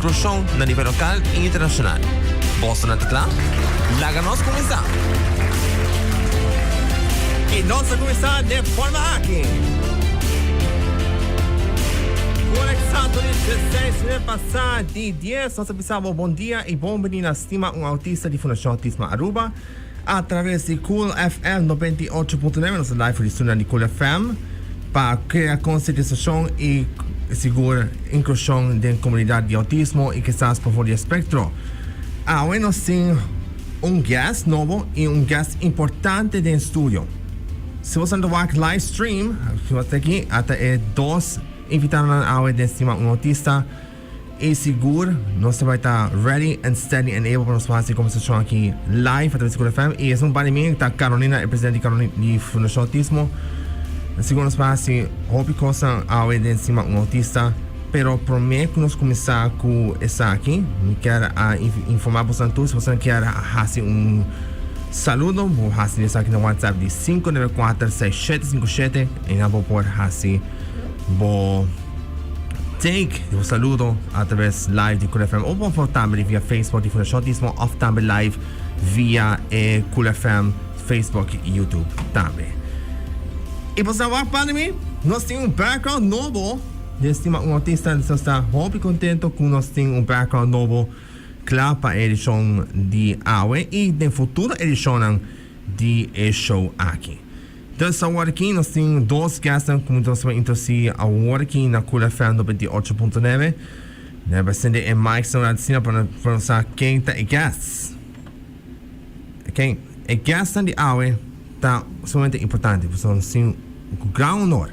inclusão na nível local e internacional. Posso não lá? Láganos começar. E nós vamos começar de forma aqui. Conexado de 16 minutos passar de 10. Nós pensamos bom dia e bem-vindo a Stima, autista de Fundação Autismo Aruba. Através de Cool FM 98.9, nossa live de estudante de Cool FM, para criar conscientização e segura inclusão da comunidade de autismo e que está por fora do espectro. Hoje nós temos guest novo e guest importante do estúdio. Se você não vai live stream, você aqui até dois invitados a de Stima autista e seguro, nós vai estar ready and steady and able para nós fazer a conversação aqui live através do Cool FM. E é para mim que Carolina é presidente de Fundação Autismo. Segundo nós fazer hobby coisa a de Stima autista. Pero prometo que nós começar com Esaki. Me quero informar para todos. Se você quer fazer saludo, vou fazer Esaki no WhatsApp de 594-6757 e não vou poder fazer take o saludo através live de Cool FM ou por também via Facebook de Fundação Autismo ou também live via Cool FM, Facebook e YouTube também. E você vai para mim? Nós temos background novo. Stima autista está muito contente que nós temos background novo claro para a edição de hoje e na futura edição de show aqui. Então, aqui nós temos dois guests como nós vamos introduzir agora aqui na Cool FM 98.9. Vai ser em Mike Sonadicina para falar quem está em guests. Ok? E guest de hoje está somente importante, porque nós temos um grande honor.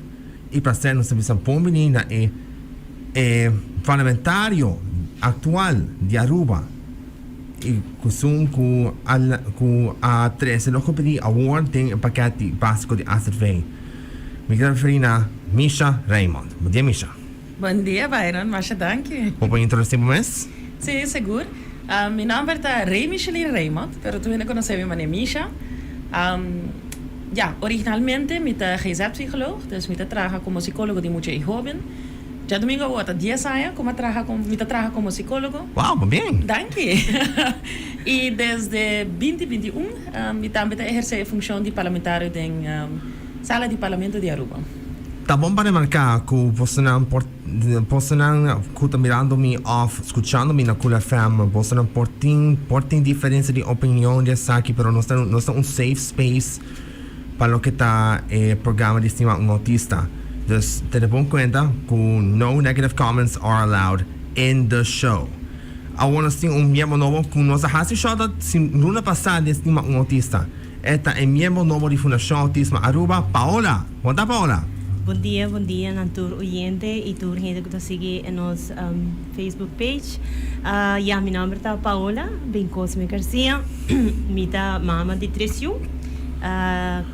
E para ser nossa missão menina é parlamentário atual de Aruba e com a 13 Logopedie Award tem pacote básico de ACV. Me quero referir a Misha Raymond. Bom dia, Misha. Bom dia, Byron. Masha, danke. Pode introduzir um mês? Sim, seguro. Meu nome é Misha y Raymond, pero tú me conoces mi nombre Misha. Originalmente eu sou geestpsicoloog, dus eu trabalho como psicólogo de muitos jovens. Já domingo eu tenho 10 anos como trabalho como psicólogo. Uau, bem. Danke. E desde 2021 eu também exerço a função de parlamentário na sala de parlamento de Aruba. Tá bom para marcar que você não está mirando-me off, escutando-me na Cool FM, você não porta diferença de opinião de Esaki, mas nós temos safe space para o que está o programa de Stima autista. Então, tenha bom conta que no negative comments are allowed in the show. Agora nós temos membro novo que nós assistimos semana passada de Stima autista. Este é membro novo de Fundação Autismo Aruba, Paola. Bom dia, Paola. Bom dia, Nantur oyente e toda a gente que está seguindo em nosso Facebook page. Meu nome é Paola, bem Cosme Garcia. Minha mama de 3 anos.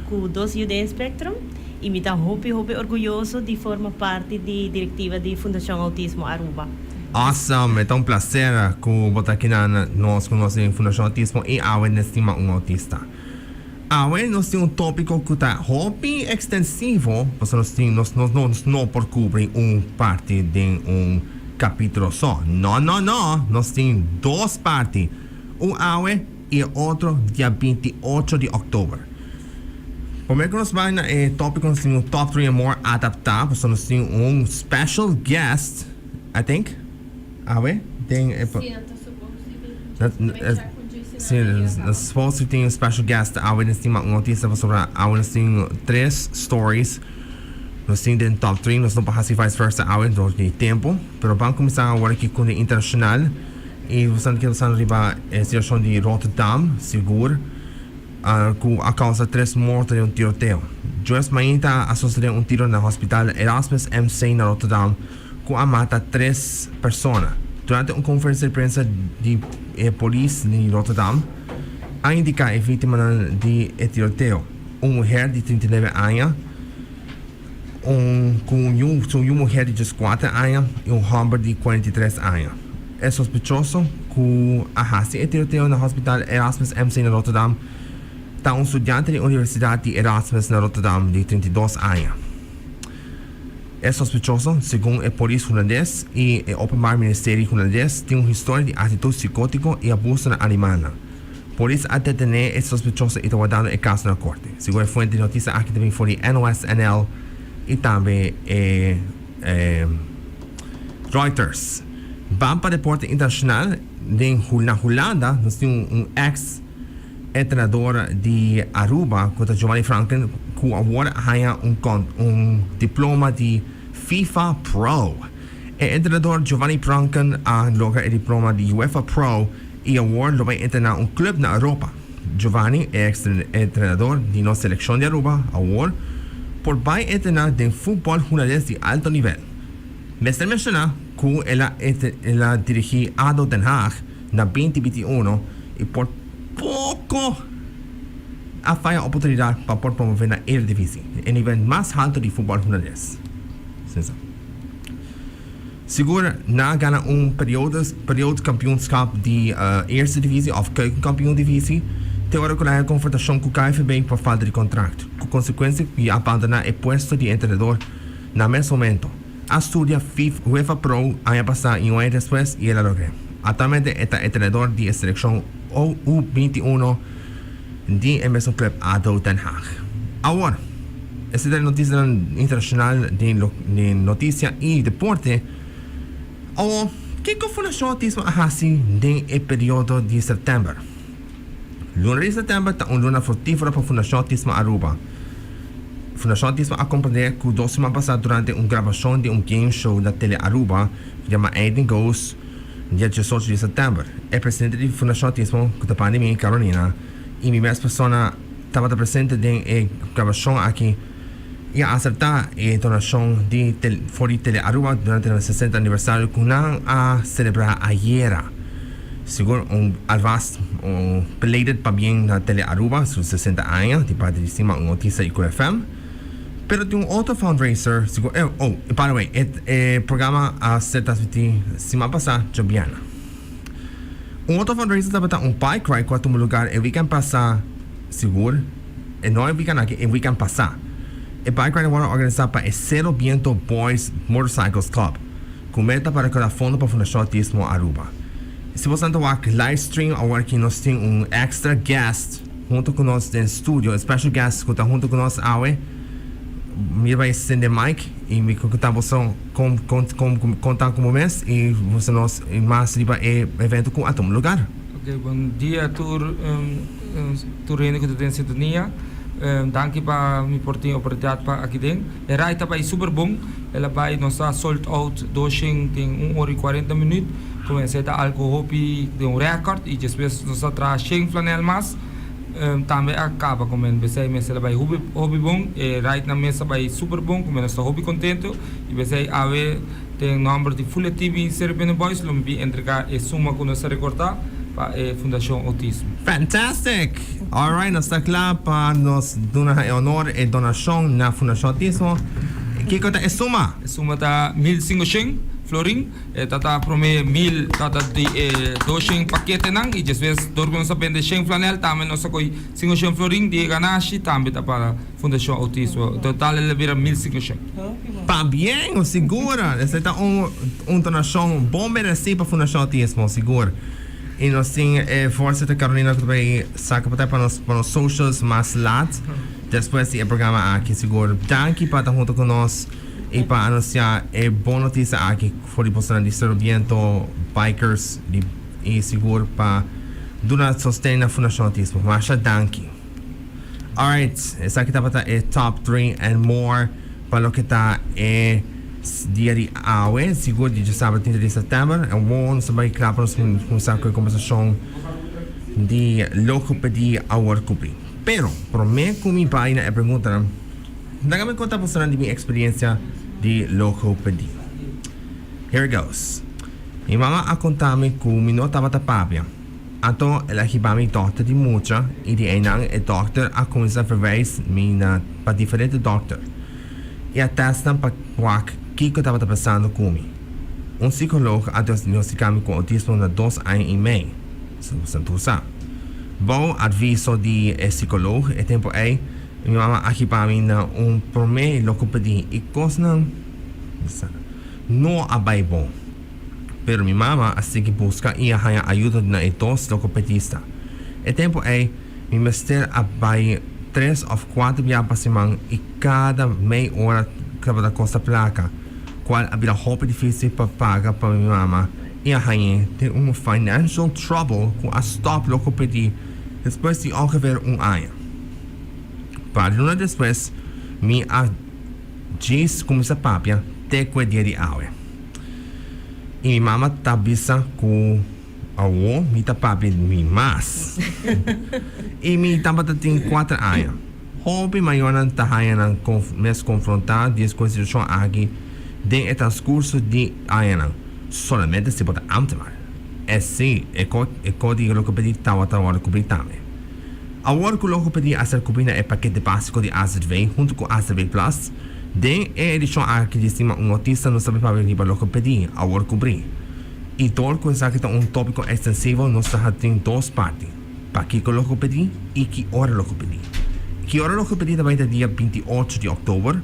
Com 2 anos de espectro e me está muito orgulhoso de formar parte da diretiva de Fundação Autismo Aruba. Awesome, é um prazer que você aqui nós conhecemos Fundação Autismo e agora na Stima autista. Agora nós temos tópico que está muito extensivo, porque nós não por cobrir parte de capítulo só. Não, nós temos 2 partes, agora e outro dia 28 de outubro. Primeiro nós vamos no tópico nós temos top 3 more adaptado, porque nós temos special guest, I think. Tem nós supposed to ter special guest, nós temos notícia sobre nós temos 3 stories. Nós temos top 3, nós não podemos fazer vice-versa durante tempo, mas vamos começar agora aqui com o internacional. E você quer riba a situação de Rotterdam, seguro, com a causa 3 mortes de tiroteio. Joyce Main está associado a tiro no hospital Erasmus MC na Rotterdam, com a mata 3 pessoas. Durante uma conferência de imprensa de polícia de Rotterdam, a indicar a vítima de tiroteio, uma mulher de 39 anos, uma mulher de 14 anos e um homem de 43 anos. É sospechoso que a raça tiroteio no hospital Erasmus MC na Rotterdam está estudante da Universidade de Erasmus na Rotterdam de 32 anos. Es sospechoso, según el policía holandés y el Openbaar Ministerio holandés, tiene una historia de actitud psicótico y abuso animal. Policía ha detenido el sospechoso y está guardando el caso en la corte. Según la fuente de noticias, aquí también fue de NOS-NL y también Reuters. Van para deporte internacional de Holanda, nos tiene un ex entrenador de Aruba, contra Giovanni Franken, que ahora haya un diploma de FIFA Pro. El entrenador Giovanni Franken ha logrado el diploma de UEFA Pro y ahora lo va a entrenar un club en Europa. Giovanni es entrenador de la selección de Aruba, ahora por va a entrenar de fútbol holandés de alto nivel. Me está mencionando que él ha dirigido a Den Haag en 2021 y por poco ha fallado oportunidad para poder promover la Eredivisie, el nivel más alto de fútbol holandés. Seguro na gana un periodo kampioenschap de eerste divisie of keukenkampioen divisie, teórico la confrontación con KFB por falta de contrato. Con consecuencia, y abandona el puesto de entrenador en ese momento. A estudia UEFA Pro año pasado y un año después y él lo logró. Actualmente está entrenador de la selección U21 de mismo club ADO Den Haag. Ahora, esta es la noticia internacional de noticia y deporte. Ahora, ¿qué fue la Autismo así del periodo de septiembre? Luna de septiembre está una luna fructífera para Fundación Autismo Aruba. Fundación Autismo acompañó que 2 semanas pasadas durante una grabación de un game show de tele Aruba llamado Aiden Goes, el 18 de septiembre. El presidente de Fundación Autismo, que está en Carolina, y mi misma persona estaba presente en la grabación aquí y a aceptar la donación de Tele Aruba durante el 60 aniversario que van a celebrar ayer. Seguro un belated para bien la Tele Aruba, sus 60 años, de parte de Stima, un Autista y QFM. Pero de un otro fundraiser, seguro, by the way, el programa se transmitió semana pasada, Jobiana. Un otro fundraiser estaba un bike ride que tuvo lugar el weekend pasado, seguro, no el weekend aquí, el weekend pasado. El bike ride era organizado para el Cero Viento Boys Motorcycles Club, con meta para cada fondo para Fundación Autismo Aruba. Si vos tanto a live stream, ahora que nos tiene un extra guest junto con nosotros en estudio, special guest que está junto con nosotros ahora, mira vai sender mic e me contamos contar como mês e você nos mais riba evento com atom lugar. Ok, bom dia tour rende que tu tem sintonia. Danke para me portar oportunidade para aqui dentro. A ride está super bom. Ela vai nos sold out doshing tem 1 hora e 40 minutos. Comecei a alcohol de recorde e depois nos traz 100 flanel mais. Também acaba com ele, você mesa vai hobby bom, right na mesa vai super bom, como nós hobby contento e você ave tem número de full TV Serbian Boys, lombi entregar e suma com nós recordar para a Fundação Autismo. Fantastic! Alright, nós está claro para nos dar honor e donação na Fundação Autismo. Que conta é suma? A suma está 1.500 florin, tata prome 1000 tata de 200 paquete nang e depois dorgo nos aprende 100 flanel também nós coi 500 florin de ganache também tá para Fundação Autismo. Total ele vira 1.500. Tá bem, segura. Essa é uma donação bom merecida para a Fundação Autismo, segura. E nós temos força da Carolina que vai sacar para os socials mais laat. Depois do programa aqui, seguro. Danke para estar junto conosco e para anunciar a boa notícia aqui que foi postada de Serviento Bikers e seguro para durar sustento na Fundação Autismo. Mas danke. Alright, essa aqui está é top 3 and more para o que está dia de hoje, seguro de sábado 30 de setembro. É bom saber que para começar com a conversação de Logopedie ao cobrir. Pero, por mim, com minha pai, na pergunta, dá-me conta de minha experiência de Logopedie. Here it goes. Minha mama a contar-me que eu não estava na papia. Então, ela recebeu-me doctor de mucha e de enang e doctor a começar a verweis para diferentes doctor. E a testam para o que eu estava passando comigo. Um psicólogo a diagnosticar-me com autismo na 2 anos e meio. Você não sabe. Bom aviso de psicólogo e tempo minha mama aqui para mim na primeiro logopedie e coisa No abay bom. Pero mi mama assim que busca e a ajuda na dos logopedista. E tempo é mi mister abay 3 ou 4 dias por semana e cada meia hora cada costa placa. Qual havia roupa difícil para pagar para minha mama e a rainha tem financial trouble com a stop logopedie depois de ongeveer ano. Para uma depois, mi a diz como se papia te dia de aue. E minha mama tabisa com a o mi ta papia mi mas. E mi também tem 4 anos. Hobby maior não tá ainda mes confrontar discussão aqui den het transcurso de anos. Solamente se pode amtemar. É sim, é código logopedie tawa cobrir também. Agora que o logopedie a ser cobrida é paquete básico de AZV junto com AZV Plus, den é edição aqui de cima autista não sabe para riba logopedie, agora cobrir. E todo com Esaki tem tópico extensivo, nós temos 2 partes, pakico logopedie e que hora logopedie. Que hora logopedie também é dia 28 de outubro,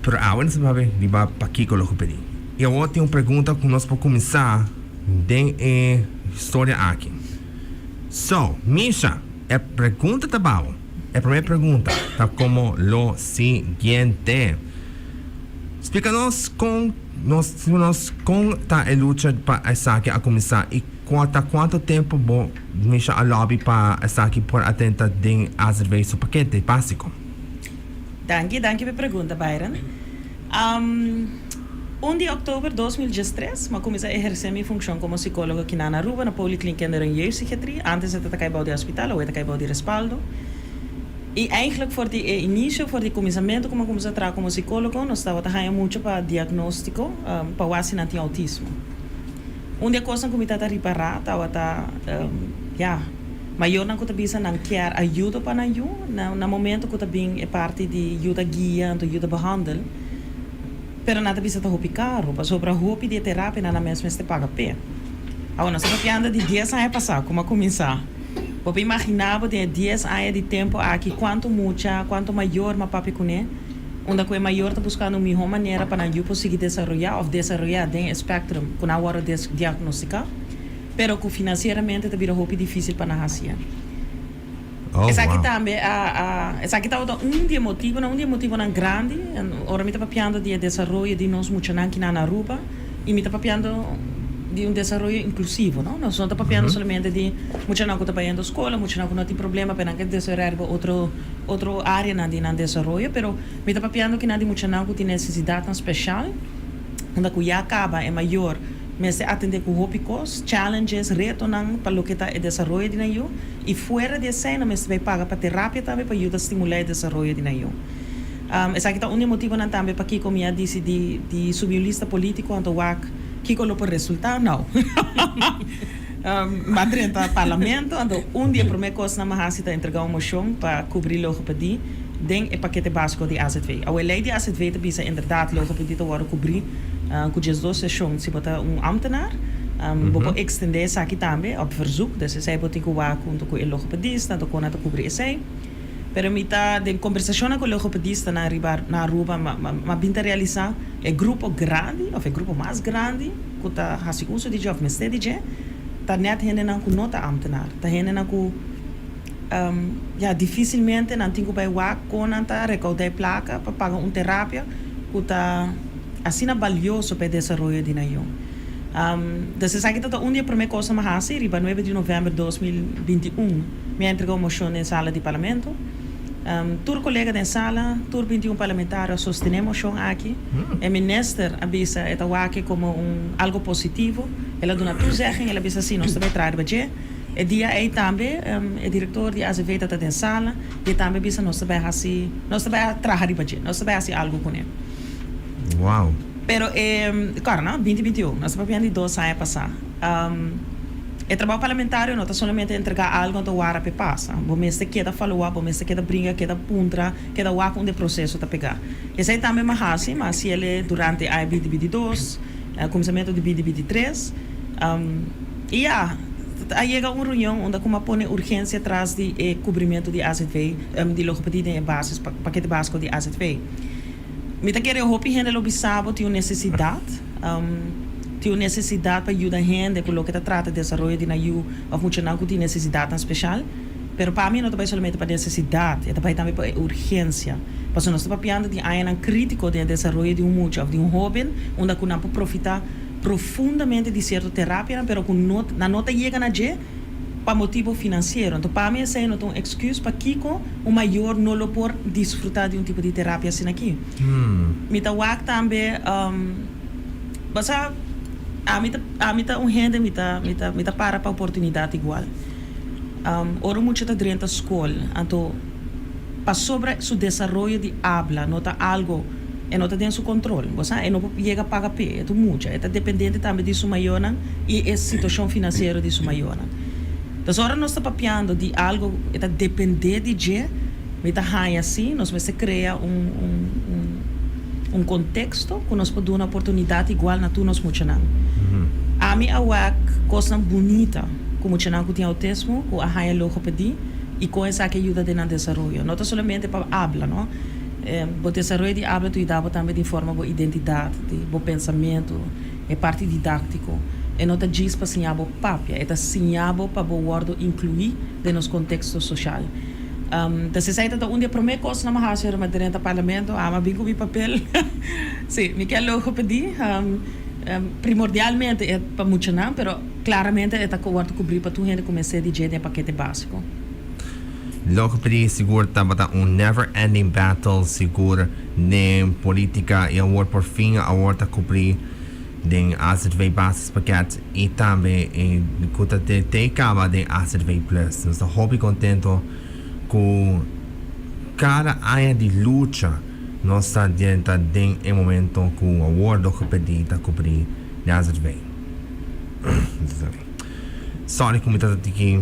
pero agora não sabe riba pakico logopedie. E agora tem uma pergunta que nós podemos começar, den é história aqui. So, Misha, a pergunta tá bom. A primeira pergunta tá como lo siguiente. Explica-nos com tá a luta para Esaki a começar e quanto tempo Misha a lobby para Esaki por atentar de AZV seu paquete básico. Danke pela pergunta, Byron. 1 de outubro de 2013, eu comecei a exercer minha função como psicóloga aqui na Aruba, na Policlínica de Jeugdpsychiatrie. Antes de eu de hospital, eu estava de respaldo. E eigenlijk voor die início, voor die começamento, como eu comecei a trabalhar como psicólogo, nós estávamos trabalhando muito para diagnóstico, para o assinante de autismo. Uma coisa que eu estava a reparar, maior não que eu bisa não quer ajuda para nós, no momento que eu bem é parte de ajuda guia, ajuda behandel. Pero nada bisa ta hopi caro, pa sobra hopi de terapia na mesmo este paga pé. Agora nós estamos falando de 10 anos passar, como a começar. Eu imaginava de 10 anos de tempo aqui quanto maior ma papi cune, onde que é maior tá buscando uma melhor maneira para eu conseguir desenvolver den espectrum com a hora de diagnosticar, pero que financeiramente tá vira hopi difícil para nós fazer. Esaki também Esaki tá dia motivo não grande, ora me tá papiando de desenvolvimento de nós muito aqui na Aruba e me tá papiando de desenvolvimento inclusivo, não? Nós não tá papiando somente de muito não que tá papiando escola, muito não tem problema para que desenvolver outro área na desenvolvimento, pero me tá papiando que nada muito não que tem necessidade especial, onde que já acaba é maior. Mas atender com tópicos, challenges, retos para o que está o desenvolvimento de nós e fora de cena, mas vai pagar para terapia também para ajudar a estimular o desenvolvimento de nós. Esse aqui é um motivo também para que como eu disse de subir lista político então que colo por resultado não. Madre do parlamento então dia primeira coisa na Mahasi está entregar uma moção para cobrir logopedie den o paquete básico de AZV. A lei de AZV te bisa inderdaad logopedie te worden cobrir com as 2 sessões se bota ambtenaar vou extender essa aqui também op verzoek dus zij botem com o logopedista então com a cobrir esse pero mita de conversação com o logopedista na Aruba ma binta realizar é grupo grande ou é grupo mais grande que tá hasi uso de job mestre de tá net hende não com nota ambtenaar tá hende não com dificilmente não tenho para com anta recaudar placa para pagar terapia que tá assim valioso para o desenvolvimento de nós. Dus is eigenlijk dat de primeira coisa que eu fiz, riba 9 de novembro de 2021, me entregou uma moção na sala de parlamento. Tur colega da sala, tur 21 parlamentares sostenemos moção aqui. O ministro avisa esta aqui como algo positivo. Ela dona toezegging, ela avisa assim, nós também trabalhar budget. E dia aí também, o diretor de AZV está na sala, e também avisa nós também assim, nós também trabalhar budget, nós também assim algo com ele. Wow. Pero, claro, não? 2021, nós estamos falando de 2 anos a passar. O trabalho parlamentar não está somente entregar algo do ar para passar. Você quer falar, você quer brincar, quer puntra, quer dar um processo para pegar. Esse aí também é assim, mas se ele durante a 2022, começamento de 2023, e aí chega uma reunião onde como põe urgência atrás de cobrimento de AZV, de logopedie de basis, paquete básico de AZV. Mita querer hopi gente lo bisabo tem necessidade. Tem necessidade para ajudar gente com o que trata de desenvolvimento de nayu ou funcionar com tem necessidade especial. Pero para mim não é somente para necessidade, é também para urgência. Porque nós estamos falando de um crítico de desenvolvimento de mucho, de jovem, onde que não pode profitar profundamente de certa terapia, pero que não nota chega na je para motivo financeiro. Então para mim essa é uma excuse para Kiko o maior não lo por desfrutar de tipo de terapia assim aqui. Mita wak também basta a mita gente mita para oportunidade igual. Ora mucho está dentro da escola, então para sobre su desarrollo de habla, nota algo e não está dentro do controle, você não chega a pagar pé, é muito, é dependente também de sua maiona e a situação financeira de sua maiona. Então agora nós estamos falando de algo que é dependente de, mas está assim, nós vamos criar contexto que nós podemos dar uma oportunidade igual na tu nós funcionamos. A mim a coisa bonita como tinha que tem autismo, com a logopedie e com essa que ajuda no desenvolvimento. Não somente para habla, não? O desenvolvimento de habla tu dá também de forma de identidade, de pensamento, é parte didático. E não está diz para sinhar papia, é sinhar para o word incluir no nosso contexto social. Então se sai da onde a primeira coisa na mahasera mas dentro do parlamento, mas bem com o papel. Sim, me quer logopedie. Primordialmente é para muito não, pero claramente é para cobrir para tu gente começar a dizer de paquete básico. Logopedie seguro está never-ending battle seguro nem política e agora por fim agora cobrir den AZV basis paquete e também kuta te cama den AZV plus. Nós estamos hobby contento com cada área de luta. Nós estamos dentro de momento com a World Logopedie está cobrir de AZV. Sorry que me está aqui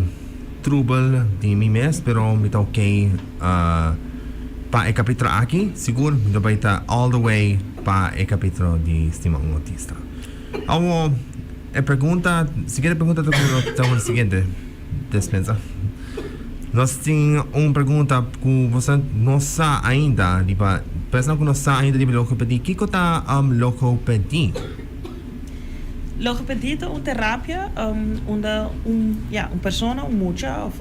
trouble de mim mesmo, pero me está ok para o capítulo aqui, seguro, me vai estar all the way para o capítulo de Stima Autista. Agora, a pergunta, seguinte pergunta do seguinte, dispensa. Nós temos uma pergunta que você não sabe ainda, pensando que não sabe ainda de logopedie, o que é logopedie? Logopedie é uma terapia onde uma pessoa, mucha, ou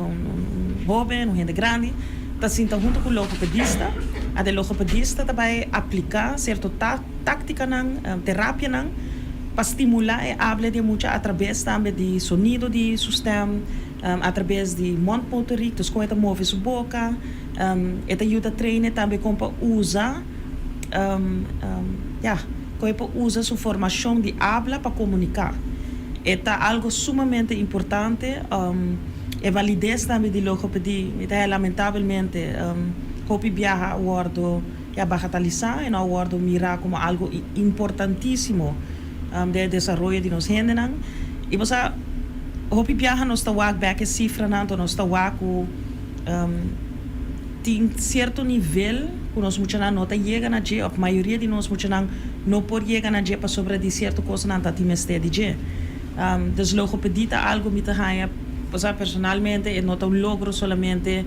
jovem, gente grande, está sentado junto com o logopedista. O logopedista vai aplicar certa tática, terapia, para estimular a habla de mucha através também de sonido de sistema, através de mondmotoriek, dus como move sua boca, ajuda a treinar também como para usar, como para usar sua formação de habla para comunicar. É algo sumamente importante, a validez também de logopedie, lamentavelmente, hopi viaja a bordo, bagatalizar e não a bordo mirar como algo importantíssimo de desenvolvimento de nos gente. E você hopi viaja nos está wak back a cifra nanto nos está wak tem certo nível que nós muitos não está chega na dia, a maioria de nós muitos não pode chegar na dia para sobre de certa coisa não está timeste de dia. Dus logopedie é algo que me você personalmente não está logro solamente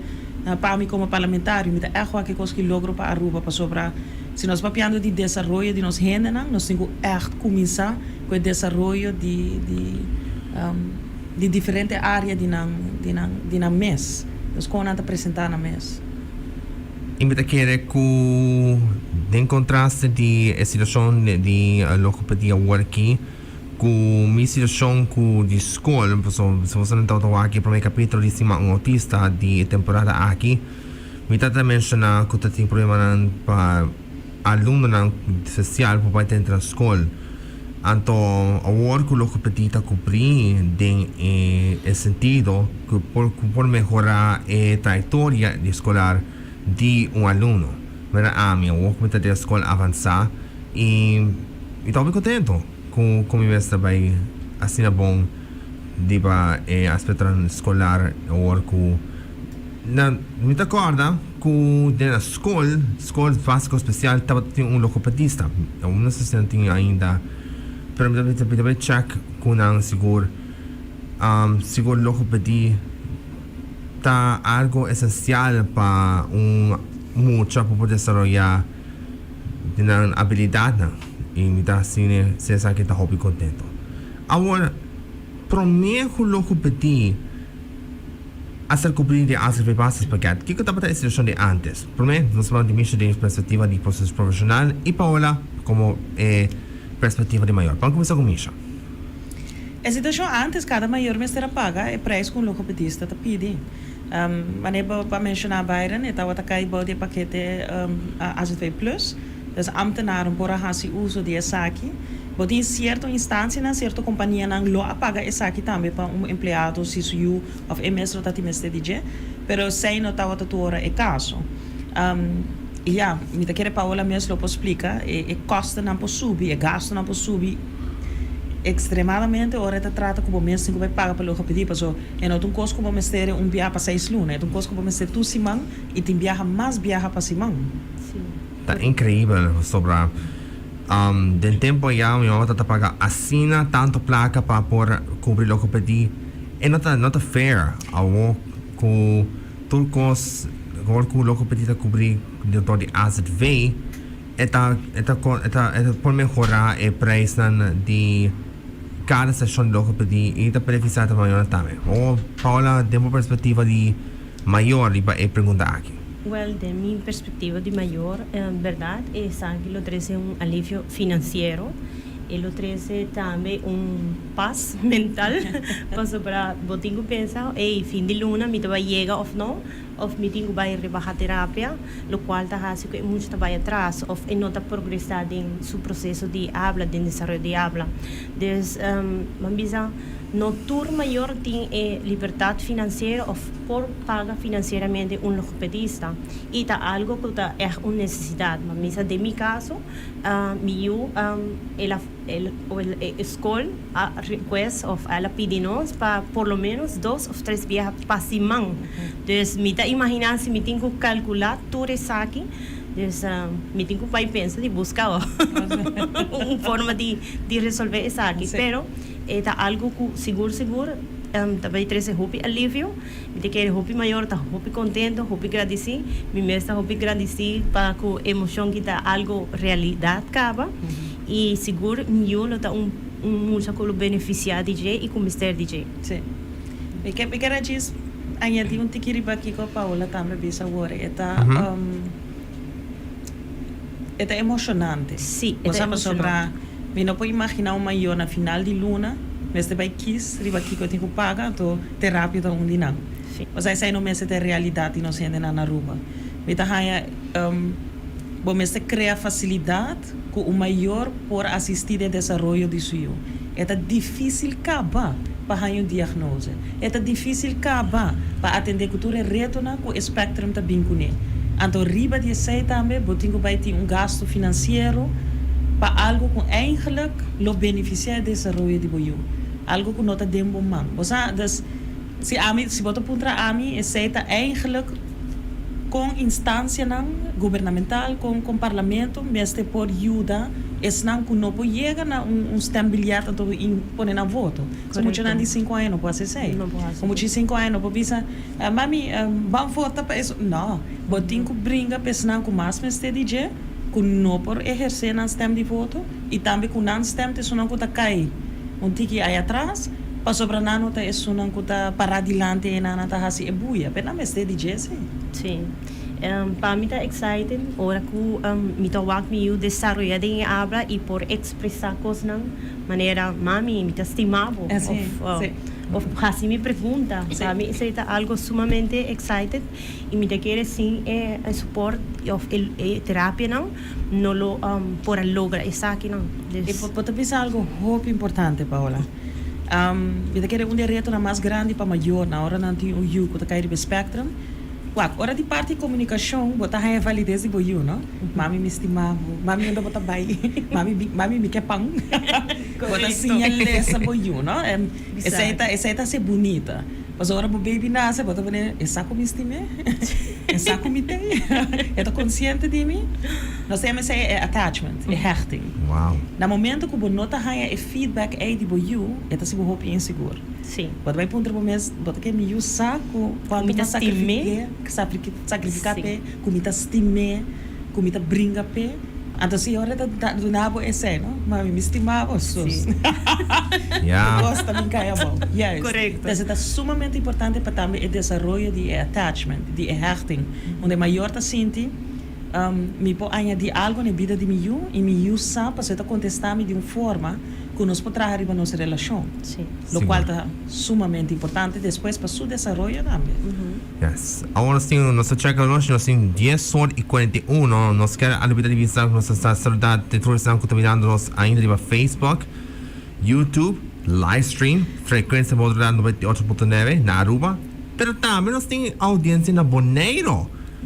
para mim como parlamentário, me é algo que coisa que logro para Aruba para sobre se nós papiando de desenvolvimento de nos gente nós temos echt começar com o desenvolvimento de diferentes áreas de na mês. Nós como não apresentar na mês. E me quer que em contraste de situação de logopedia aqui com minha situação de escola, se você não está aqui para o capítulo de Stima Autista de temporada aqui, me está mencionando que tem problema para aluno especial para entrar na escola. Então, agora que o logopedia está cobrindo em sentido que por melhorar a trajetória escolar de aluno. Mas a minha work da escola avançar e estou bem contento com o mestre vai assim é bom de aspecto escolar agora que me acorda que na escola básica especial estava tem logopedista. Eu não sei se não tem ainda, pero me check com não seguro logopedia está algo essencial para mucha para poder desarrollar tienen habilidad na y mita sine se sa que está hobby contento. Ahora, promejo logopedie hacer cubrir de hacer repasos porque ¿qué que está situación de antes? Promejo nos vamos de Misha de perspectiva de proceso profesional y Paola como perspectiva de mayor. Vamos começar com Misha. A situação antes, cada maior mestre paga é preço com o logopedista te pede. Wanneer para mencionar Byron, het wat kai bouw die pakketten AZV Plus. Dus ambtenaren por hasi uso de Esaki. But in certa instância, na certa companhia não lo apaga Esaki também para empregado CSU ou MS rotati mestre DJ. Pero sei não tá outra tora é caso. Ja, me da querer Paola mesmo lo explica, e costa não pode subir, e gasto não pode subir extremadamente. Ora te trata como mesmo que vai pagar pelo logopedie, paso e não tem costo como mestre viaja para 6 lunas, tem costo como mestre tu simão e tem viaja mais viaja para simão. Tá incrível sobre del tempo já minha mãe tá paga assina tanto placa para por cobrir logopedie e não tá fair ao com turcos com logopedie tá cobrir dentro de AZV eta por melhorar o preço de cada sessão de logopedie e tá beneficiar também também. Ou Paola, de uma perspectiva de maior e para perguntar aqui. Well, de mi perspectiva de mayor, verdad, Esaki lo trae un alivio financiero y lo trae también un paz mental. Paso para botingo pensar, fin de luna, mi te va a llegar o no, o mi tengo va a ir a terapia, lo cual te hace que mucho te vaya atrás, o no te progresar en su proceso de habla, de desarrollo de habla. Entonces, mambisa, no tur mayor tiene libertad financiera o por paga financieramente un logopedista y ta algo que es una necesidad. Misa de mi caso, el escuela request of a la pedinos para por lo menos 2 o 3 viajes para Simán. Entonces, me ta imaginar si me tengo que calcular todo Esaki. Entonces, me tengo que pensar de buscar una forma de resolver Esaki, sí. Pero está algo que seguro também traz hopi alívio, me quer hopi maior, tá hopi contento, hopi agradecido, me mesmo hopi agradecido para que a emoção que tá algo realidade acaba e seguro eu não tá muito com o beneficiar DJ e com o Mr. DJ. Sim. Me quer dizer, añadir tiquiri aqui com a Paola também bisa agora, é emocionante. Sim, é emocionante. Me não pode imaginar uma maior na final de luna, mas te vai quis, riba aqui que eu tenho que pagar, to terapia da onde não. Mas aí sai no mês de realidade e não se anda na rua. Me tá aí, bom, mas te cria facilidade com o maior por assistir o desenvolvimento de seu. É difícil acabar para ter um diagnóstico. É difícil acabar para atender cultura retorna com o espectro tá bem com ele. Então riba de sei também, botinho vai ter gasto financeiro para algo que eigenlijk lo beneficia do desenvolvimento de boiú. Algo que não está dentro do man. Dus, se botar contra a mim, é seita eigenlijk com instância governamental, com parlamento, mas te por ajuda, es não que não pode chegar na stembilhete para pôr na voto. Se muito não de 5 anos, não pode ser. Como de 5 anos, não pode pensar, mami, vamos votar para isso. Não, botinho que brinca, pensando com mais mestre DJ, que não por exercer na stem de voto e também com não stem te sonam que tá cai tiki aí atrás para sobrar não tá sonam que tá para adiante e não tá assim é buia pena mestre DJ sim para mim tá excited ora que me tá work me desarrollar em habla e por expressar coisas na maneira mami me tá estimado of assim me pergunta para mim isso é algo sumamente excited e me quer sim suporte of terapia não lo por lograr Esaki não e pode pensar algo muito importante Paola me quer reto na mais grande para maior na hora não tem o you que tá cair do spectrum. Ora di parte di comunicazione, bota hai validez di boiu, no? Mami mi stimavo, mami anda bota bai, mami mi quer pão. Bota sinalesa boiu, no? Essa se bonita. Mas ora o baby nasce, bota bene, essa como estime? Essa como tem? Eu tô consciente de mim? Nós temos esse attachment, hechting. Wow. No momento que o nota hai feedback aí de boiu, é se o inseguro. Sim. Bota vai ponto pro mês, bota que me o saco, quando me sacrificar pe, comida estime, comida brinca pe, Entonces, ahora do nabo ese, ¿no? Mami, me estimaba, sus. Yeah. Gosta me caia bom. Juist. Correcto. Dus het is sumamente importante para também o desenvolvimento de attachment, de hechting. Onde maior tá senti, me pode añadir algo na vida de miu e miu sabe para você contestar-me de uma forma que nos pode trazer para nossa relação. Sim. Lo qual está sumamente importante depois para seu desenvolvimento também. Yes. Ahora nós temos nossa checa hoje, nós temos 10h41. Nós queremos a liberdade de visão, nós estamos saudade de todos que estão mirando-nos ainda no Facebook, YouTube, livestream, frequência modulada 98.9 na Aruba. Pero também nós temos audiência na Bonaire.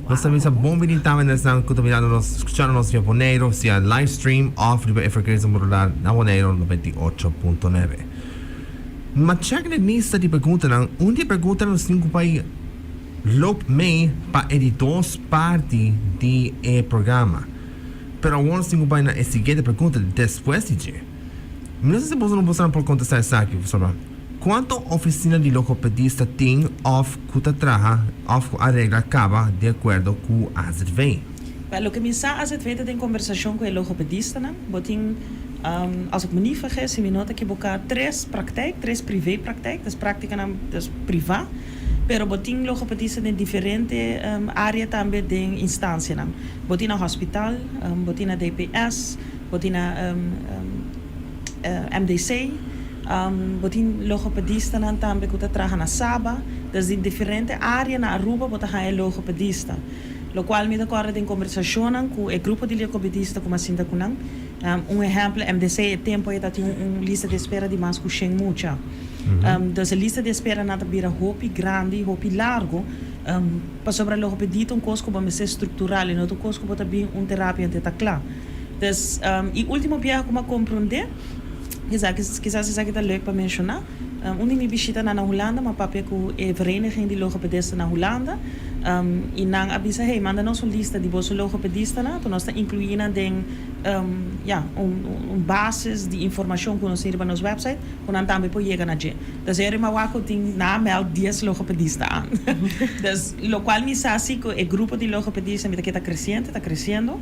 Nós também estamos bem também nós estamos mirando-nos, escutando-nos via Bonaire, via livestream, off de frequência modulada na Bonaire 98.9. Mas checa na lista de perguntas, onde pergunta nós temos para loop mee para editores parte do programa. Pero agora tenho para a seguinte pergunta depois de que. Não sei se você não pode contestar isso aqui, professor. Quanto oficina de logopedista tem of que trabalha of a regra acaba de acordo com a ZV? Wel, o que me sa as het weten in conversação com o logopedista, né? Botin, als ik me niet vergis, me nota que boca três privé praktijk, dus prática dus privé. Pero botin logopedista in diferente área também de instância, né? Botin na hospital, botin na DPS, botin na MDC, botin logopedista na também que trabalha na Saba, dus in diferente área na Aruba botin hij logopedista. Lo qual me acorda em conversação com o grupo de logopedista como assim da kunang. Exemplo, MDC é tempo é que lista de espera de mais que mucha. Dus a lista de espera nada bira hopi grande, hopi largo. Para sobre logopedita coisa como ser estrutural e não coisa como também terapia ante tá. Dus e último dia como compreender, quizás isso aqui tá leuk para mencionar. Onde me visita na Holanda, maar papia com a vereniging de logopedisten na Holanda. E nang avisa, hey, manda nos een lista de bosse logopedisten na, toen ons incluïna den basis de informatie que nós temos na nossa website, quando nós também podemos chegar na gente. Dus er maar wako ting na meld 10 logopedisten aan. Dus lo cual me sa así que el grupo de logopedistas mira que está creciendo.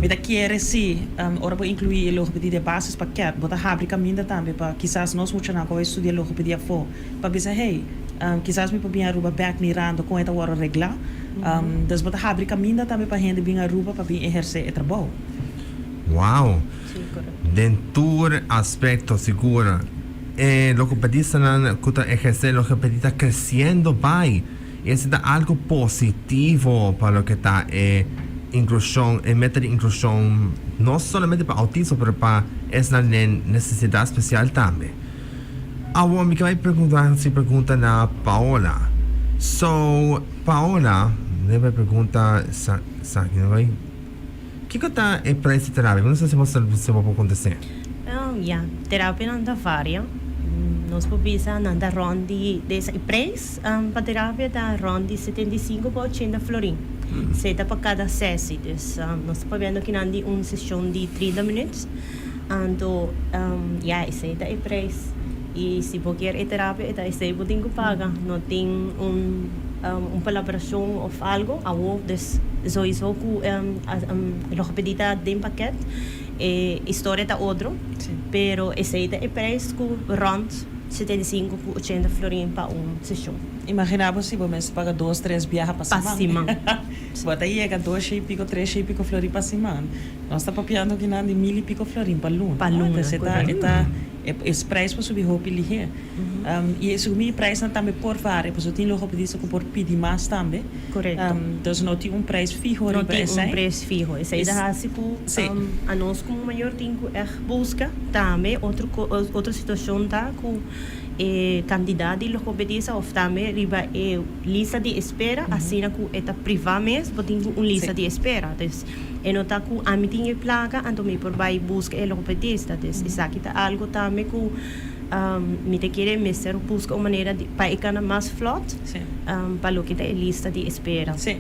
Mira quiere sí, ahora por incluir el logopedía de basis paquete, bota abrir caminho também para quizás nós mucho na coisa estudiar logopedia for, para dizer hey, quizás me podem Aruba back mirando com esta hora reglar. Dus bota abrir caminho também para gente vir Aruba para vir exercer o trabalho. Wow. Dentro aspecto seguro, logopedista que ejerce logopedista creciendo bem. Isso é algo positivo para o que está inclusão, meta de inclusão, não somente para autismo, mas para essa necessidade especial também. Agora, me vai pergunta na Paola. So, Paola, me vai perguntar, Esaki, não vai? O que está o preço de terapia? Não sei se você pode acontecer. Terapia não dá várias. Nós podemos andar rondi desse preço para terapia da rondi 75 para 80 florin. Seja para cada sessão. Nós podemos que não de uma sessão de 30 minutos. Então, esse é o preço. E se você quer terapia, esse você tem que pagar. Não tem uma colaboração ou algo. Sowieso que logopedita de paquete. História da outro. Pero esse é o preço que rond 75 a 80 florin para uma sessão. Imaginava se você paga 2, 3 viagens para semana. Bota aí, 2 e pico, 3 e pico florin para semana. Nós estamos papiando que não de 1000 e pico florin para luna. Para luna, esse preço para subir roupa ali. E esse preço também por várias, porque tem logopedista que por pedir mais também. Correto. Então não tem preço fixo. Não tem preço fixo. Esse é assim que a nós como maior tem que buscar também outra situação tá com candidato de logopedista ou também riba lista de espera, assim como é privada mesmo, tem uma lista de espera. E não está com a meeting e placa, então me por vai buscar o logopedista. Isso aqui tá algo também que me te querer mesmo buscar uma maneira para ficar mais flot, para o que é lista de espera. Sim.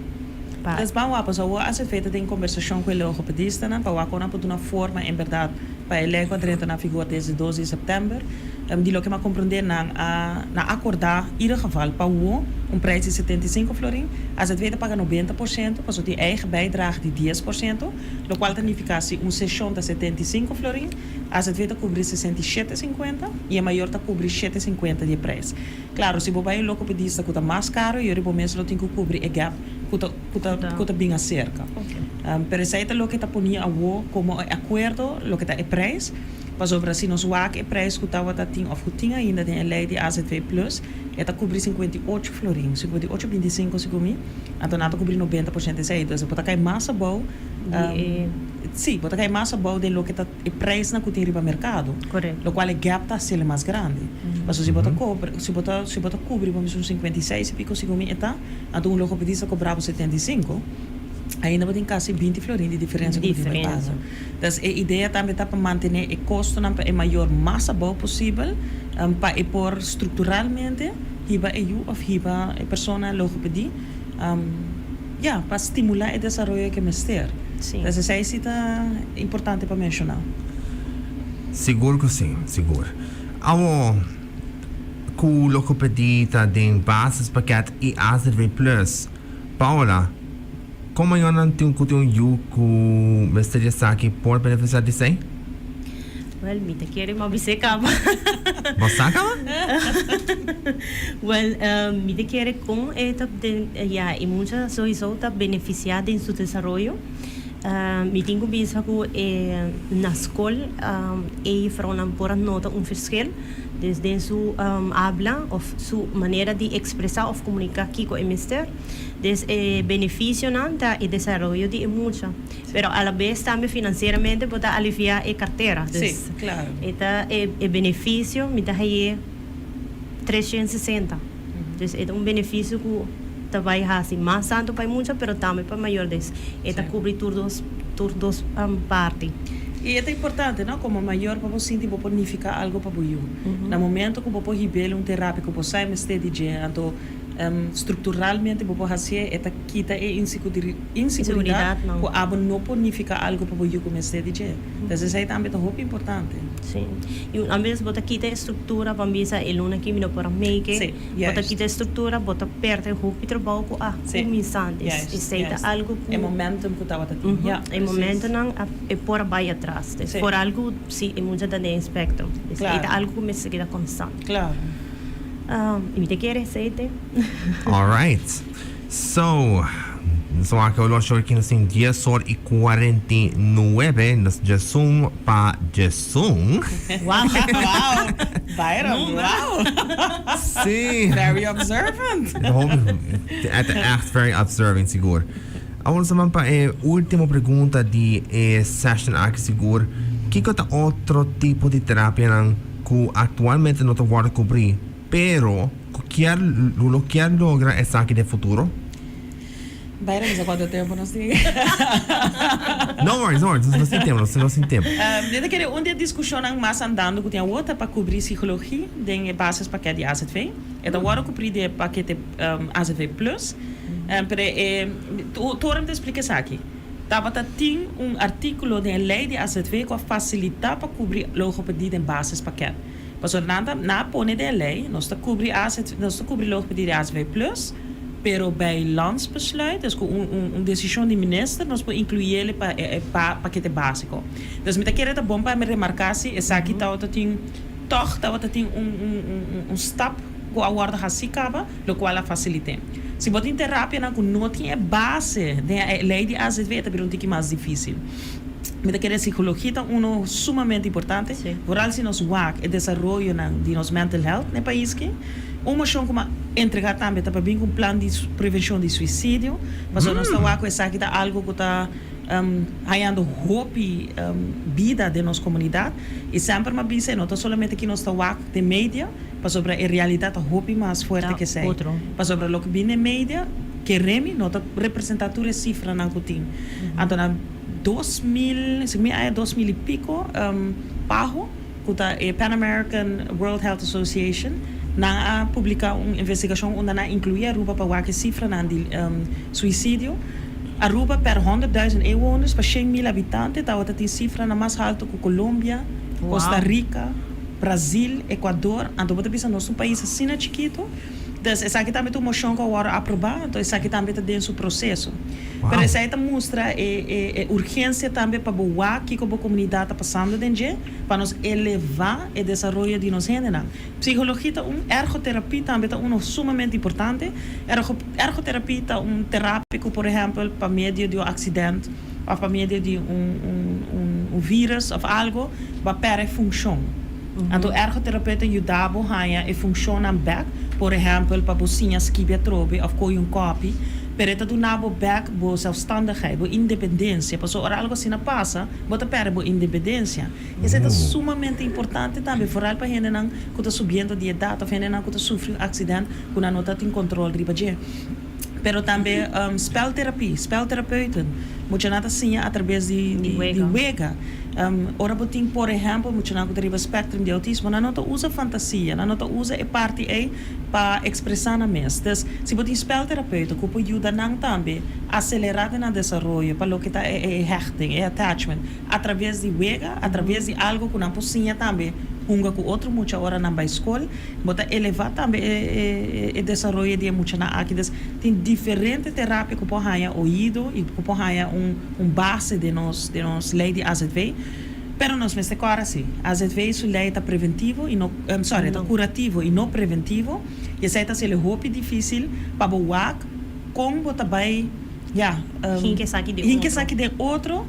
Dus vamos a hacer feita de conversação com o logopedista, para o acordo de uma forma, em verdade, para ele encontrar na figura desde 12 de setembro. die lo que me comprender na acordar in ieder geval para um prijs de 75 florin, als het weet paga 90%, pas die eigen bijdrage die 10%, lo qual significa si un session de 75 florin, als het weet cobrir 67,50 e a maior ta cobrir 7,50 de prijs. Claro, se bobai logopedista custa mais caro, e o mês lo tem que cobrir e gap custa bem acerca. Pero essa é lo que ta ponia a como acordo, lo que ta e prijs. Pas over assim nos waak e prijs que estava tinha of tinha ainda tem a lei de AZV Plus, eta cobrir 58 florin, 58,25 segundo, então nada cobrir 90% desse aí, então você pode cair massa boa. Sim, pode cair massa boa de lo que tá e prijs na que tem riba mercado. Correto. Lo qual é gap tá sendo mais grande. Mas se bota cobrir vamos uns 56 e pico segundo eta, então um logopedista cobrava 75. Ainda tem quase 20 florin de diferença com o mercado. Então, a ideia também é para manter o custo na maior massa boa possível, para pôr estruturalmente hiba ou hiba a pessoa logopedie, para estimular o desenvolvimento que mestre. Então, essa é importante para mencionar. Seguro que sim, seguro. Com logopedie tem bases paquete e AZV Plus. Paola, como eu não tenho que ter com o mestre Esaki por beneficiar disso aí? Well, mita quero uma bicicleta. Você acaba? Well, mita quero com eta e muita sowieso tá beneficiar de seu desenvolvimento. Me tenho visto que na escola e foram por nota verschil desde su habla ou sua maneira de expressar ou comunicar aqui com o mestre. Des beneficio nanta e desarrollo de mucho, pero a la vez también financieramente puede aliviar a cartera. Sí, claro. Esta beneficio me da 360. Entonces es un beneficio que vai assim mais santo para mucho, pero também para maior des. Esta cubre todos partes. E é importante, não? Como maior para você sentir para unificar algo para você. No momento que você receber terapia que você sai mais de então estruturalmente você fazer esta quita e inseguridade que abo não ponifica algo para você como este DJ. Então isso é também muito importante. Sim. E às vezes você quita a estrutura, para mim é luna que me não para make. Você quita a estrutura, você perde o hoop trabalho com começante. Isso é algo que é momento que estava tendo. É momento não é por vai atrás. Por algo sim é muito da espectro. É algo que me seguirá constante. Claro. Me te quieres aceite? All right. So aqui eu acho que nós temos 10h49, nós já somos para Jesum. Wow. Byron, wow. Sim. Very observant. Echt very observant, seguro. Agora, só para a última pergunta de session aqui, seguro. Que outro tipo de terapia que atualmente não pode cobrir? Pero, lo que logra es aquí de futuro. Byron, ¿sabes cuánto tiempo nos tiene? No worries, no sin tiempo. Dit keer een discussie mais andando que tem outra para cobrir psicologia, tem bases paquete de AZV. E da agora cobrir de paquete AZV Plus. Torem te explicar isso aqui. Tava tem artículo de lei de AZV que facilita para cobrir logopedie em bases paquete. Mas na pone de lei, nós está cobrir logopedie de AZV Plus, pero bij landsbesluit, dus decisão de minister, nós podemos incluir ele para paquete básico. Dus met aquele bom para me remarcar se Esaki tem stap que a ordem assim acaba, o qual a facilita. Se você tem terapia não tem base da lei de AZV, também não tem mais difícil. Met aquela psicologia é sumamente importante, vooral se nós WAC e desenvolvimento de nosso mental health no país que uma chão como entregar também para bem um plano de prevenção de suicídio, mas nós está WAC essa que tá algo que está ganhando hope vida de nossa comunidade e sempre uma vez não somente que nós está WAC de mídia, mas sobre a realidade hope mais forte que sei, mas sobre o que vem na mídia que remi não representa toda a cifra na coutinho, então 2000 e pico pago que a Pan American World Health Association na publicar uma investigação onde na incluía Aruba para que cifra na de suicídio Aruba per 100.000 inwoners para 100.000 habitantes está outra tem cifra na mais alta que Colômbia, Costa Rica, Brasil, Equador, então bota bisa nosso país assim é chiquito. Então, essa aqui também tem uma moção que agora aprovar, então essa aqui também está dentro do processo. Mas essa aí mostra a urgência também para boa que a comunidade está passando dentro, para nos elevar o desenvolvimento de nós gente. Psicologia é ergoterapia também é sumamente importante. Ergoterapia é terápico, por exemplo, para meio de um acidente, ou para meio de um vírus ou algo, para perder função. Então, ergoterapeuta ajuda a funcionar bem, por exemplo, para você escrever trobe ou com um copy, para tu na back bo zelfstandigheid, bo independência, para so algo assim passa, bota perde bo independência. Isso é sumamente importante também, vooral para gente não que está subindo de idade, ou gente não que está sofrendo acidente, que não está em controle riba je. Pero também spelterapeuten, moet je nada assim através de wega. Ora botin, por exemplo, moet je nada com o spectrum de autismo, não usa fantasia, não usa a parte aí para expressar na mesa. Então, se botin spelterapeuta, que pode ajudar não também acelerar no desenvolvimento, para o que está hechting, attachment, através de wega, através de algo que não possível também. Unga com outro muita hora na escola, bota elevar também o desenvolvimento de muita na aqui. Tem diferente terapia que pode haver ouído e que pode haver base de nós lei de AZV. Pero nós mesmo agora assim, AZV é lei tá preventivo e não, tá curativo e não preventivo. E essa tá sendo roupa difícil para boar com bota bem. Hinke saki de outro.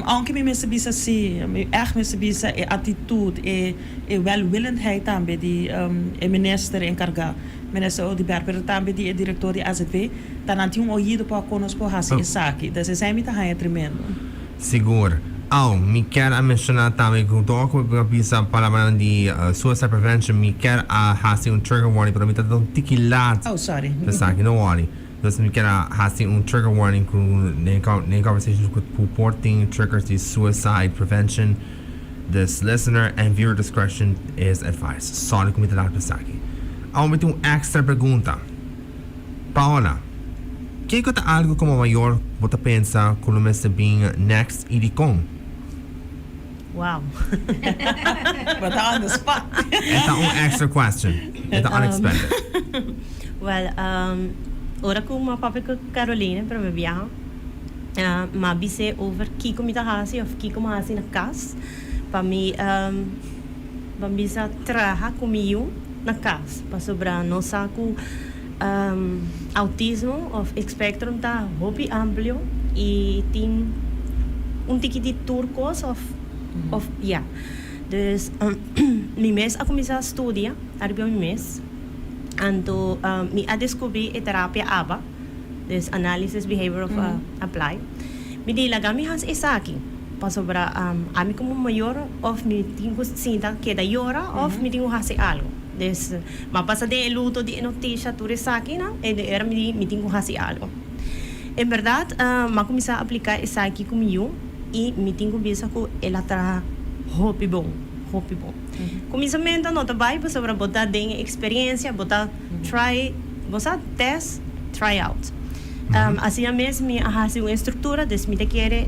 Aunque me sabia assim, echt me sabia a atitude e welwillendheid também de minister encarregado, minister Odiber, pero também de diretor de AZV, tá não tinha ouído para conosco assim Esaki. Então esse é muito tremendo. Seguro. Me quero mencionar também que o documento que precisa para de suicide prevention, me quero fazer trigger warning para mim tá tão tiquilado. Sorry. Esaki, não worry. Nós me quero fazer trigger warning com nem conversations com reporting triggers de suicide prevention. This listener and viewer discretion is advised. Só no comentário para Esaki. Me tem extra pergunta. Paola, que é algo como maior você pensa que o está bem next e de como? Wow. But on the spot. It's extra question. It's unexpected. Ora com uma papia Carolina para me viajar, mas bise over kiko me tahasi ou kiko mahasi na casa, para mim, bisa trabalhar comigo na casa, para sobrar nossa com autismo ou espectrum tá hobby amplo e tem tique de turcos dus mi mês a começar a estudar, arbeu mi mês. Então, me a descobrir a terapia ABA, this Analysis Behavior of Apply. Me dilaga mi has Esaki, para sobra ami como maior of me tingo sinta que da yora of me tingo hase algo. Des mapasa de luto de notícia tu Esaki na e de era me tingo hase algo. Em verdade, ma começar a aplicar Esaki comigo e me tingo bisa ko ela tra hobby bom. Começamento não tá bem, para botar dengue experiência, botar try, botar test, try out. Assim mesmo me arrasa uma estrutura, desde me quer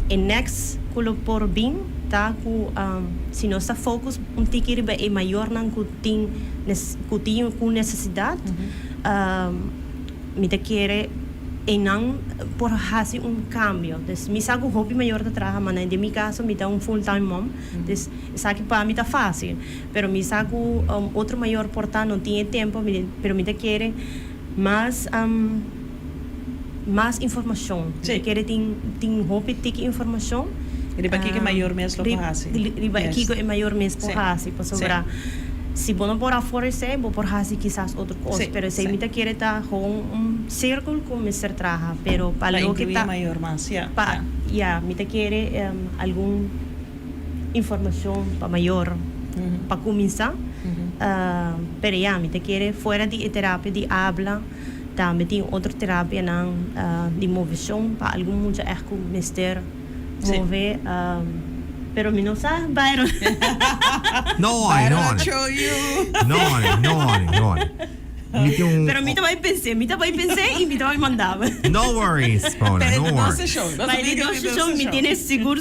next culo por bem, tá com se nós está focus tique é maior não tem com necessidade, me quer e não por fazer cambio. Então, me sabe o hobby maior de trabalhar, mas em meu caso, me dá full-time mom. Então, sabe para mim tá fácil. Mas me sabe outro maior portanto não tinha tempo, mas me quer mais informação. Me quer tem hobby ter informação. Riba aqui é maior mesmo para fazer. Riba aqui é maior mesmo para fazer, para sobrar. Se não por fora se vou por fazer quizás outra coisa, pero se me quer estar com círculo com Mr. Traha, pero para lo que tá maior mas me quer alguma informação para maior para começar, pero me quer fora de terapia de habla, também tem outra terapia não de movição para algum muito é com Mr. mover. Pero mi no sabe, Byron. No. Show you. No. Pero mi também pensei e me também mandava. No worries, Paola, no worries. Mas ele não show me tiene seguro.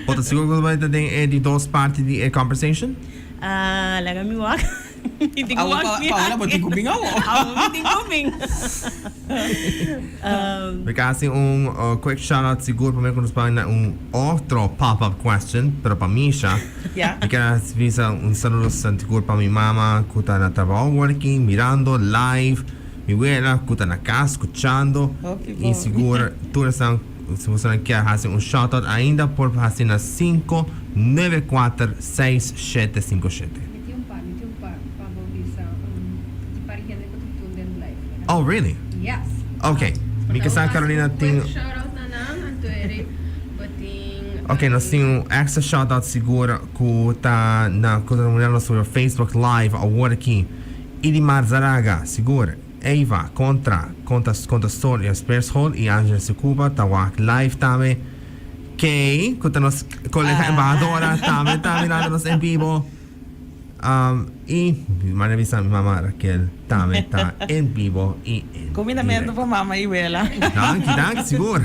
Pode seguro que vai ter de duas partes de conversation? Laga mi wak. Hindi ko wak niya. Paola, ba't kubing ako? Hindi kubing. May kasi quick shoutout siguro pa may kunuspahan na otro pop-up question pero pa Misha. Yeah. Because visa saludo siguro pa mi mama kuta na trabajo working, mirando live, mi abuela kuta na casa escuchando Okay, y seguro tú estás se você quer fazer shoutout ainda por fazer na 5946757. Oh, really? Yes. Okay. Mika San Carolina tem. Shoutout na lang ang tuweri. Bating. Okay, nós temos extra shoutout seguro que tá na comunidade sobre Facebook Live agora aqui. Idimar Zaraga, seguro. Eva conta story Spearshol e Angela Secuba tawak live também. Kay, que nos colega embajadora também mirando-nos em vivo. Y maravilla mi mamá Raquel también está en vivo y en Combinamento para mama y abuela. Danke, seguro.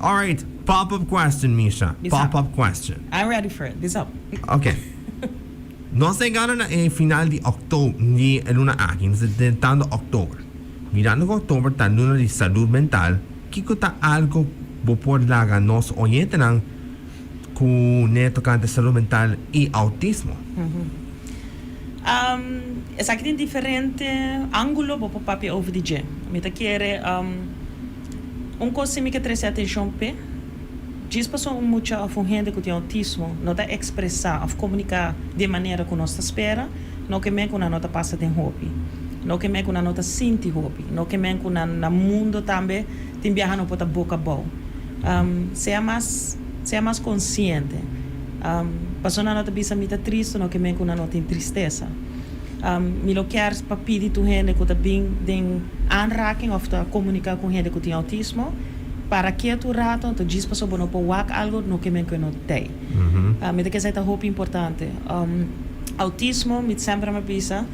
All right, pop-up question, Misha. Pop-up question. I'm ready for it. This up. Okay. Nos llegaron en final de octubre, ni en una aquí, nos intentando octubre. Mirando que octubre está en una de salud mental, ¿qué está algo por laga nos oyentes con neto de salud mental y autismo? Esaki tem diferente ângulo para papia over DJ. Me tá querer coisa que trazer atenção pe. Diz passou muito a gente que tem autismo, não tá expressar, a comunicar de maneira que nós espera, não que men que na nota passa tem hobby, não que men que na nota sente hobby, não que men que na mundo também tem viajando para boca boa. Seja mais consciente. Passou na nota bisa mita triste, não que men que na nota tem tristeza. Me lo quer para pedir tu gente que tá bem den aanraking of te comunicar com gente que tem autismo. Para que tu rato, tu diz para sobre no powak algo no que men que não tem. Me que essa é hope importante. Autismo, me sempre me pisa,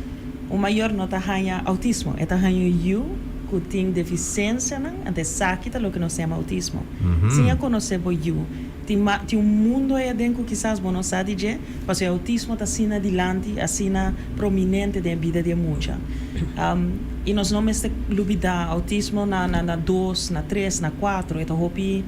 o maior não tá ganha autismo, é tá ganha you que tem deficiência, né? Ante Esaki tá lo que nós chama autismo. Sim, eu conheço bo you. Tem mundo aí dentro que quizás não sabe dizer, mas o autismo tá assim adiante, assim prominente da vida de muita. E nós não mesmo lubida autismo na 2, na 3, na 4, é hopi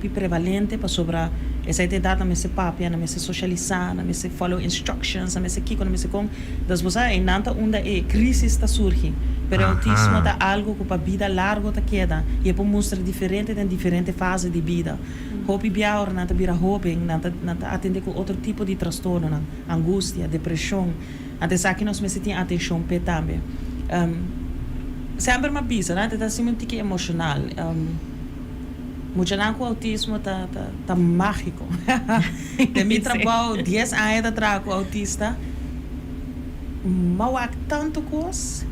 prevalente para sobre essa idade na mesa papia, na mesa socializar, na mesa follow instructions, na mesa kiko, na mesa com, das você em nanta onda crise está surge, pero autismo tá algo que para vida largo tá queda e é para mostrar diferente em diferente fase de vida. Hopi biaur nanta bira hoping, nanta atender com outro tipo de transtorno, angústia, depressão, até aqui nós mesa tem atenção pe também. Sempre uma pisa, né? Tá assim muito emocional. Muito com autismo tá mágico. De meu trabalho 10 anos atrás com autista, mawak tanto coisa,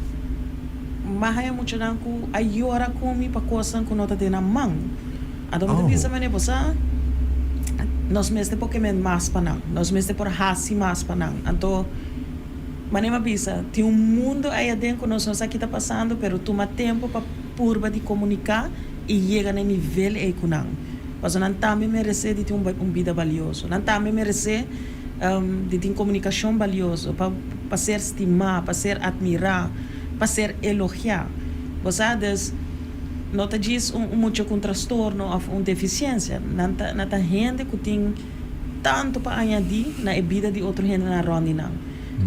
mas é muito com ajuda comigo para coisa que não tá tendo na mão. Então pisa mane bosa, nós mesmo porque men mais para nós mesmo por hasi mais para então Manema bisa, tem mundo aí dentro que nós aqui está passando, pero toma tempo para purba de comunicar e chega no nível aí com nós. Mas não também merece de ter vida valioso, não também merece de ter comunicação valiosa, para ser estimar, para ser admirar, para ser elogiar. Você não te diz muito com transtorno ou deficiência, não te gente que tem tanto para añadir na vida de outra gente na ronda.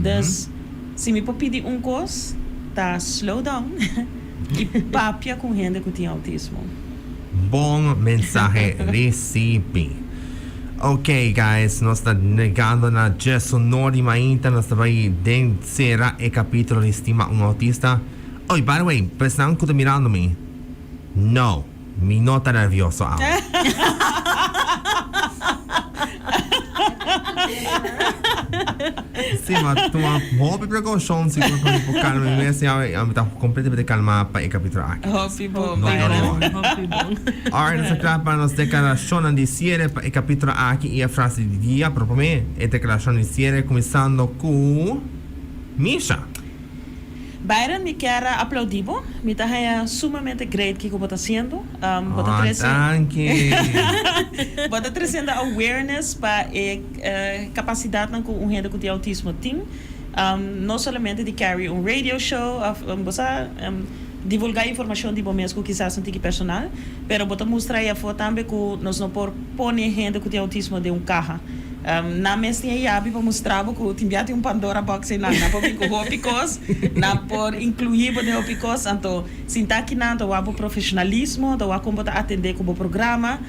Dus, se me pedir coisa, tá slow down e papia com gente que tem autismo. Bom mensaje recibe. Ok, guys, nós estamos negando na gesso nori mainta, nós estamos aí dentro será o capítulo de Stima Autista. Oh, by the way, pensando que está mirando-me, no, me nota nervioso ahora. Sim, mas tu hobby precaução seguro para me calmar, mas eu me tá completamente calmar para o capítulo aqui. Hobby bom. Alright, nós aqui para nos declaração de cierre para o capítulo aqui e a frase de dia, propriamente, a declaração de cierre começando com Misha. Byron, me quero aplaudir. Me está sumamente great que você está haciendo. Thank you. Você está trazendo awareness para capacidade que um gente com autismo tem. Não somente de carry radio show, divulgar informação de momentos que quizás não tem personal, pero você mostrar aí também que nós não podemos pôr gente com autismo de carro. Na mesma iabi para mostrar que tem Pandora box na por hopicos, na por incluir o hopicos, então sinta que não o profissionalismo, do como atender com o programa.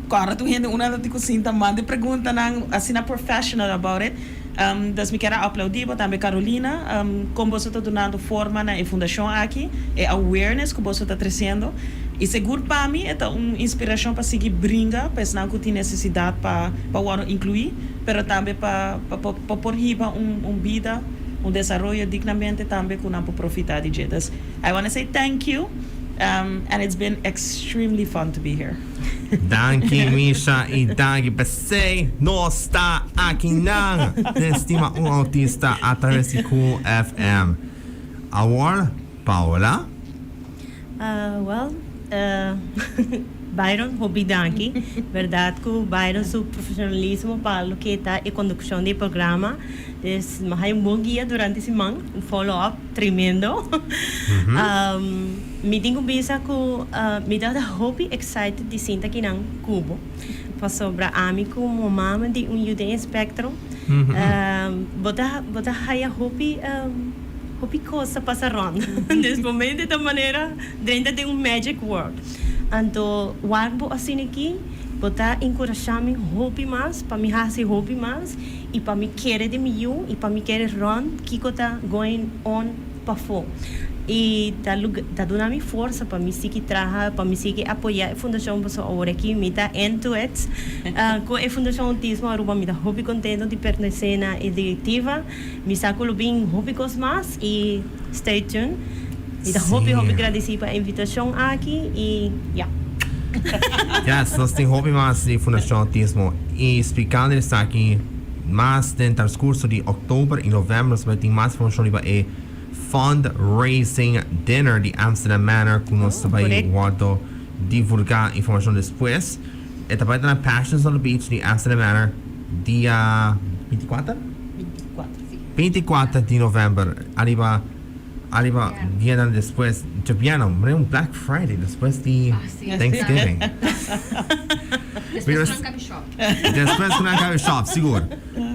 Cara, tu gente uma que sinta manda pergunta assim na professional about it. Das me quero aplaudir também Carolina, como você está dando forma na fundação aqui, awareness que você está trazendo. E seguro para mim é uma inspiração para seguir brinca, pensando que tem necessidade para incluir, mas também para pôr riba vida, desenvolvimento dignamente também com não profitar de jetas. I want to say thank you, and it's been extremely fun to be here. Thank you, Misha, e thank you, você não está aqui na Stima Autista através de Cool FM. Agora, Paola? Byron, hobby danki. Verdade que o Byron, seu profissionalismo para o que está e condução do programa, é bom guia durante a semana, follow-up tremendo. Me tenho visa que me dá hobby excited de sentar aqui na Cuba. Para sobre a mim como mama de UD spectrum. Bota haya hobby coisa passaram. Nesse momento de maneira dentro de magic world. Então, o arbo assim aqui, botar encorajamento hobby mais, para me fazer hobby mais, e para me querer de mim, e para me querer run, que está going on para fora. E tá dando força para me seguir trabalhar, para me seguir apoiar a fundação para agora aqui, me dá end-to-end. Com a fundação Autismo Aruba, me dá hobby contento de pertencer na diretiva, me saco bem hobby mais e stay tuned. Me dá hobby agradecer para a invitação aqui e Yes, nós temos hobby mais de fundação Autismo e explicando isso aqui, mais no transcurso de outubro e novembro, nós vamos ter mais informação sobre fundraising dinner de Amsterdam Manor que nós também vamos divulgar informação depois. E também na Passions on the Beach de Amsterdam Manor dia 24 de novembro. Arriba dia depois de piano, Black Friday depois de Thanksgiving. Depois não cabe shop. Depois não cabe shop, seguro.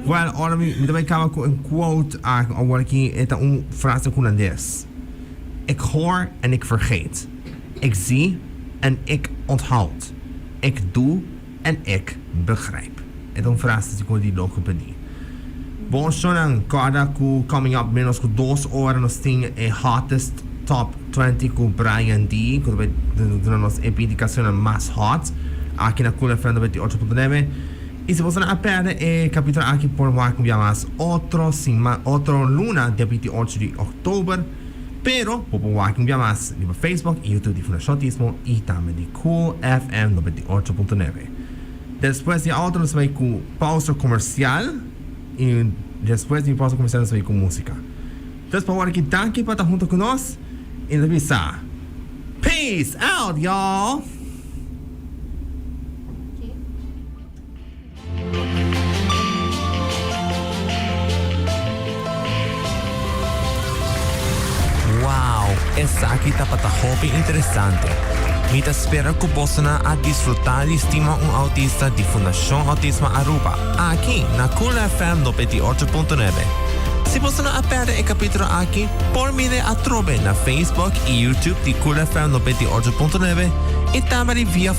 Well, ora me também acaba com um quote agora aqui é frase com Andes. Ik hoor en ik vergeet. Ik zie en ik onthoud. Ik doe en ik begrijp. É frase com die logopedie. Bom, schon cada coming up menos com 2 horas nós tem a hottest top 20 com Brian D, que vai dar nos indicações mais hot aqui na Cool FM 98.9. E se você não perde o capítulo aqui por mais mais outro luna dia 28 de outubro, pero por mais mais no Facebook e YouTube de Fundação Autismo e também de Cool FM 98.9. Depois de outro nós vai com pausa comercial e depois de pausa comercial nós vai com música. Então, para agora aqui, tanque para estar junto com nós e nos avisar. Peace out, y'all! Wow, Esaki está para hobby interessante. Me espero que você a desfrutar de Stima Autista de Fundação Autismo Aruba, aqui na Cool FM 98.9. Se você não perde o capítulo aqui, por mim a trobe na Facebook e YouTube de Cool FM 98.9 e também via